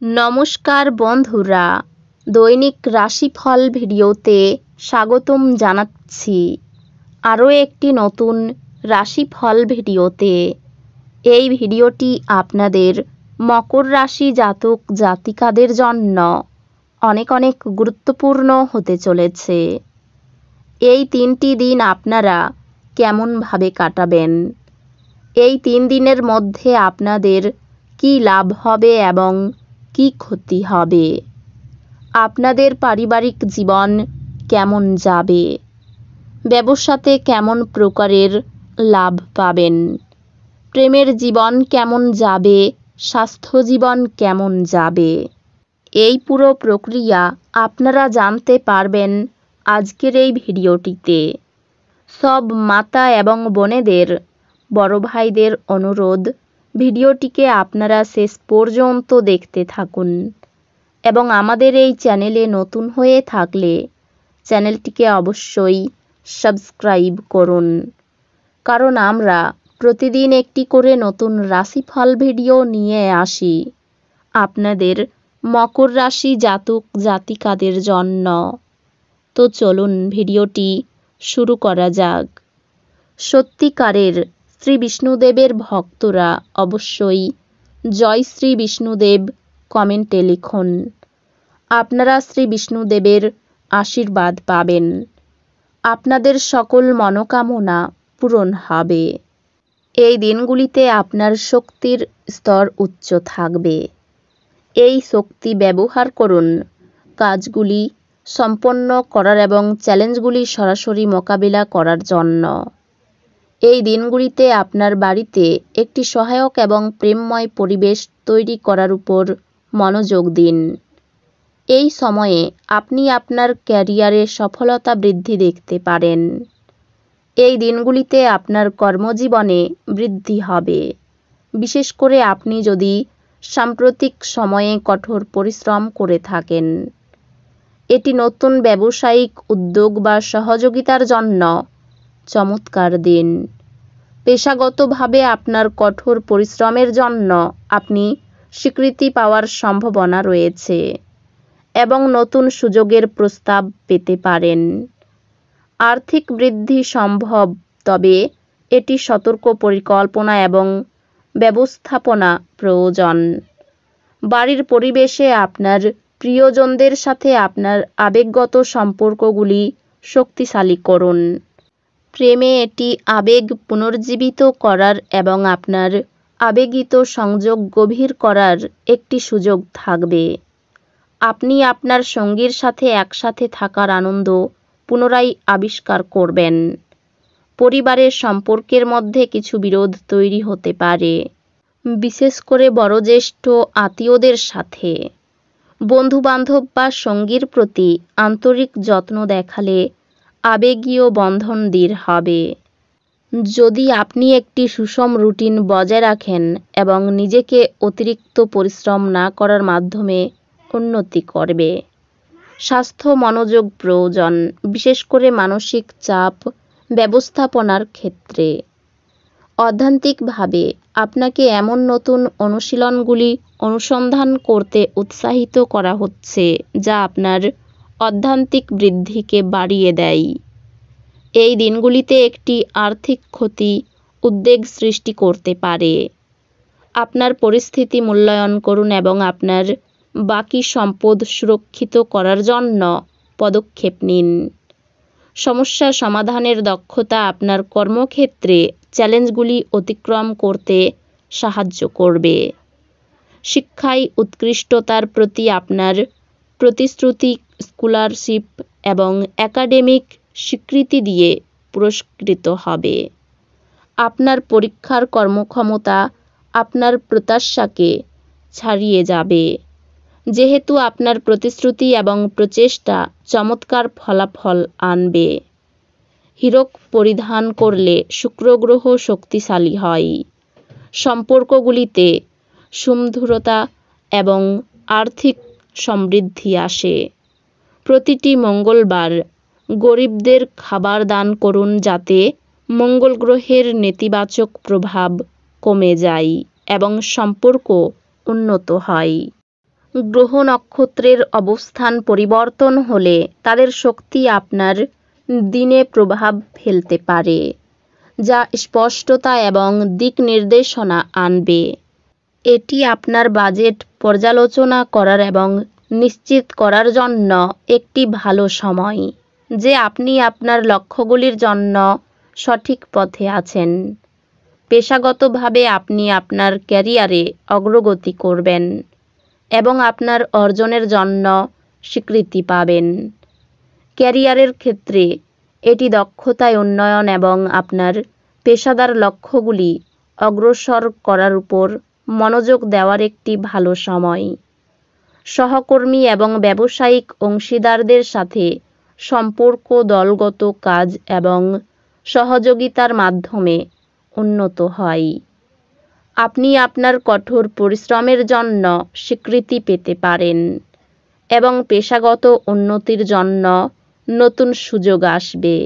নমস্কার বন্ধুরা, দৈনিক রাশিফল ভিডিওতে স্বাগতম জানাচ্ছি আরও একটি নতুন রাশিফল ভিডিওতে। এই ভিডিওটি আপনাদের মকর রাশি জাতক জাতিকাদের জন্য অনেক অনেক গুরুত্বপূর্ণ হতে চলেছে। এই 3টি দিন আপনারা কেমনভাবে কাটাবেন, এই 3 দিনের মধ্যে আপনাদের কী লাভ হবে এবং কী ক্ষতি হবে, আপনাদের পারিবারিক জীবন কেমন যাবে, ব্যবসাতে কেমন প্রকারের লাভ পাবেন, প্রেমের জীবন কেমন যাবে, স্বাস্থ্য জীবন কেমন যাবে, এই পুরো প্রক্রিয়া আপনারা জানতে পারবেন আজকের এই ভিডিওটিতে। সব মাতা এবং বোনেদের, বড় ভাইদের অনুরোধ, ভিডিওটিকে আপনারা শেষ পর্যন্ত দেখতে থাকুন এবং আমাদের এই চ্যানেলে নতুন হয়ে থাকলে চ্যানেলটিকে অবশ্যই সাবস্ক্রাইব করুন, কারণ আমরা প্রতিদিন একটি করে নতুন রাশিফল ভিডিও নিয়ে আসি আপনাদের মকর রাশি জাতক জাতিকাদের জন্য। তো চলুন ভিডিওটি শুরু করা যাক। সত্যিকারের শ্রী বিষ্ণুদেবের ভক্তরা অবশ্যই জয় শ্রী বিষ্ণুদেব কমেন্টে লিখুন। আপনারা শ্রী বিষ্ণুদেবের আশীর্বাদ পাবেন, আপনাদের সকল মনোকামনা পূরণ হবে। এই দিনগুলিতে আপনার শক্তির স্তর উচ্চ থাকবে। এই শক্তি ব্যবহার করুন কাজগুলি সম্পন্ন করার এবং চ্যালেঞ্জগুলি সরাসরি মোকাবিলা করার জন্য। এই দিনগুলিতে আপনার বাড়িতে একটি সহায়ক এবং প্রেমময় পরিবেশ তৈরি করার উপর মনোযোগ দিন। এই সময়ে আপনি আপনার ক্যারিয়ারে সফলতা বৃদ্ধি দেখতে পারেন। এই দিনগুলিতে আপনার কর্মজীবনে বৃদ্ধি হবে, বিশেষ করে আপনি যদি সাম্প্রতিক সময়ে কঠোর পরিশ্রম করে থাকেন। এটি নতুন ব্যবসায়িক উদ্যোগ বা সহযোগিতার জন্য চমৎকার দিন। পেশাগতভাবে আপনার কঠোর পরিশ্রমের জন্য আপনি স্বীকৃতি পাওয়ার সম্ভাবনা রয়েছে এবং নতুন সুযোগের প্রস্তাব পেতে পারেন। আর্থিক বৃদ্ধি সম্ভব, তবে এটি সতর্ক পরিকল্পনা এবং ব্যবস্থাপনা প্রয়োজন। বাড়ির পরিবেশে আপনার প্রিয়জনদের সাথে আপনার আবেগগত সম্পর্কগুলি শক্তিশালী করুন। প্রেমে এটি আবেগ পুনর্জীবিত করার এবং আপনার আবেগিত সংযোগ গভীর করার একটি সুযোগ থাকবে। আপনি আপনার সঙ্গীর সাথে একসাথে থাকার আনন্দ পুনরায় আবিষ্কার করবেন। পরিবারের সম্পর্কের মধ্যে কিছু বিরোধ তৈরি হতে পারে, বিশেষ করে বয়োজ্যেষ্ঠ আত্মীয়দের সাথে। বন্ধুবান্ধব বা সঙ্গীর প্রতি আন্তরিক যত্ন দেখালে আবেগীয় বন্ধন দৃঢ় হবে। যদি আপনি একটি সুষম রুটিন বজায় রাখেন এবং নিজেকে অতিরিক্ত পরিশ্রম না করার মাধ্যমে উন্নতি করবে। স্বাস্থ্য মনোযোগ প্রয়োজন, বিশেষ করে মানসিক চাপ ব্যবস্থাপনার ক্ষেত্রে। অধ্যাত্মিকভাবে আপনাকে এমন নতুন অনুশীলনগুলি অনুসন্ধান করতে উৎসাহিত করা হচ্ছে যা আপনার আধ্যাত্মিক বৃদ্ধিকে বাড়িয়ে দেয়। এই দিনগুলিতে একটি আর্থিক ক্ষতি উদ্বেগ সৃষ্টি করতে পারে। আপনার পরিস্থিতি মূল্যায়ন করুন এবং আপনার বাকি সম্পদ সুরক্ষিত করার জন্য পদক্ষেপ নিন। সমস্যা সমাধানের দক্ষতা আপনার কর্মক্ষেত্রে চ্যালেঞ্জগুলি অতিক্রম করতে সাহায্য করবে। শিক্ষায় উৎকৃষ্টতার প্রতি আপনার প্রতিশ্রুতি স্কলারশিপ এবং একাডেমিক স্বীকৃতি দিয়ে পুরস্কৃত হবে। আপনার পরীক্ষার কর্মক্ষমতা আপনার প্রত্যাশাকে ছাড়িয়ে যাবে, যেহেতু আপনার প্রতিশ্রুতি এবং প্রচেষ্টা চমৎকার ফলাফল আনবে। হীরক পরিধান করলে শুক্র গ্রহ শক্তিশালী হয়। সম্পর্কগুলিতে সুমধুরতা এবং আর্থিক সমৃদ্ধি আসে। প্রতিটি মঙ্গলবার গরিবদের খাবার দান করুন যাতে মঙ্গল গ্রহের নেতিবাচক প্রভাব কমে যায় এবং সম্পর্ক উন্নত হয়। গ্রহ নক্ষত্রের অবস্থান পরিবর্তন হলে তাদের শক্তি আপনার দিনে প্রভাব ফেলতে পারে, যা স্পষ্টতা এবং দিক নির্দেশনা আনবে। এটি আপনার বাজেট পর্যালোচনা করার এবং নিশ্চিত করার জন্য একটি ভালো সময় যে আপনি আপনার লক্ষ্যগুলির জন্য সঠিক পথে আছেন। পেশাগতভাবে আপনি আপনার ক্যারিয়ারে অগ্রগতি করবেন এবং আপনার অর্জনের জন্য স্বীকৃতি পাবেন। ক্যারিয়ারের ক্ষেত্রে এটি দক্ষতায় উন্নয়ন এবং আপনার পেশাদার লক্ষ্যগুলি অগ্রসর করার উপর মনোযোগ দেওয়ার একটি ভালো সময়। সহকর্মী এবং ব্যবসায়িক অংশীদারদের সাথে সম্পর্ক দলগত কাজ এবং সহযোগিতার মাধ্যমে উন্নত হয়। আপনি আপনার কঠোর পরিশ্রমের জন্য স্বীকৃতি পেতে পারেন এবং পেশাগত উন্নতির জন্য নতুন সুযোগ আসবে।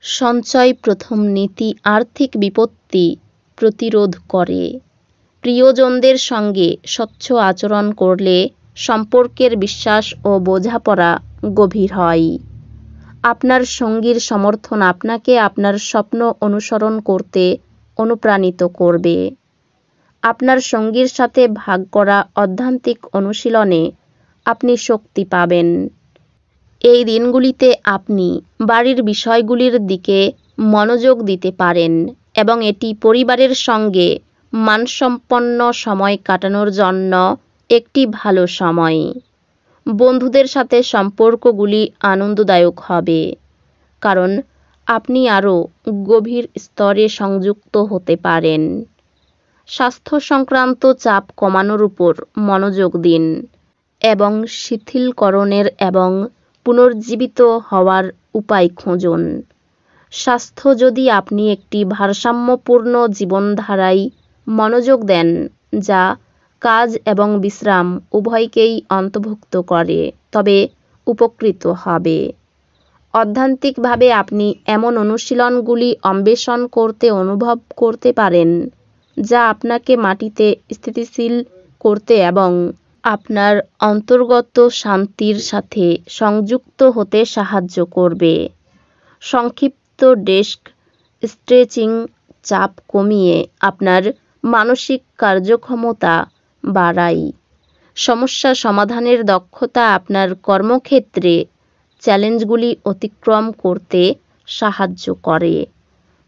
সঞ্চয় প্রথম নীতি আর্থিক বিপত্তি প্রতিরোধ করে। প্রিয়জনদের সঙ্গে স্বচ্ছ আচরণ করলে সম্পর্কের বিশ্বাস ও বোঝাপড়া গভীর হয়। আপনার সঙ্গীর সমর্থন আপনাকে আপনার স্বপ্ন অনুসরণ করতে অনুপ্রাণিত করবে। আপনার সঙ্গীর সাথে ভাগ করা আধ্যাত্মিক অনুশীলনে আপনি শক্তি পাবেন। এই দিনগুলিতে আপনি বাড়ির বিষয়গুলির দিকে মনোযোগ দিতে পারেন এবং এটি পরিবারের সঙ্গে মানসম্পন্ন সময় কাটানোর জন্য একটি ভালো সময়। বন্ধুদের সাথে সম্পর্কগুলি আনন্দদায়ক হবে, কারণ আপনি আরও গভীর স্তরে সংযুক্ত হতে পারেন। স্বাস্থ্য সংক্রান্ত চাপ কমানোর উপর মনোযোগ দিন এবং শিথিলকরণের এবং পুনর্জীবিত হওয়ার উপায় খুঁজুন। স্বাস্থ্য যদি আপনি একটি ভারসাম্যপূর্ণ জীবনধারায় মনোযোগ দেন যা কাজ এবং বিশ্রাম উভয়কেই অন্তর্ভুক্ত করে, তবে উপকৃত হবে। আধ্যাত্মিকভাবে আপনি এমন অনুশীলনগুলি অন্বেষণ করতে অনুভব করতে পারেন যা আপনাকে মাটিতে স্থিতিশীল করতে এবং আপনার অন্তর্গত শান্তির সাথে সংযুক্ত হতে সাহায্য করবে। সংক্ষিপ্ত ডেস্ক স্ট্রেচিং চাপ কমিয়ে আপনার মানসিক কার্যক্ষমতা বাড়ায়। সমস্যা সমাধানের দক্ষতা আপনার কর্মক্ষেত্রে চ্যালেঞ্জগুলি অতিক্রম করতে সাহায্য করে।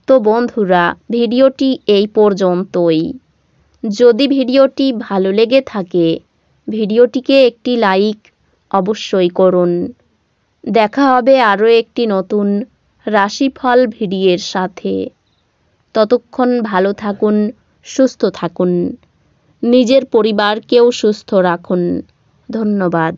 তো বন্ধুরা, ভিডিওটি এই পর্যন্তই। যদি ভিডিওটি ভালো লেগে থাকে ভিডিওটিকে একটি লাইক অবশ্যই করুন। দেখা হবে আরও একটি নতুন রাশিফল ভিডিওর সাথে। ততক্ষণ ভালো থাকুন, সুস্থ থাকুন, নিজের পরিবারকেও সুস্থ রাখুন। ধন্যবাদ।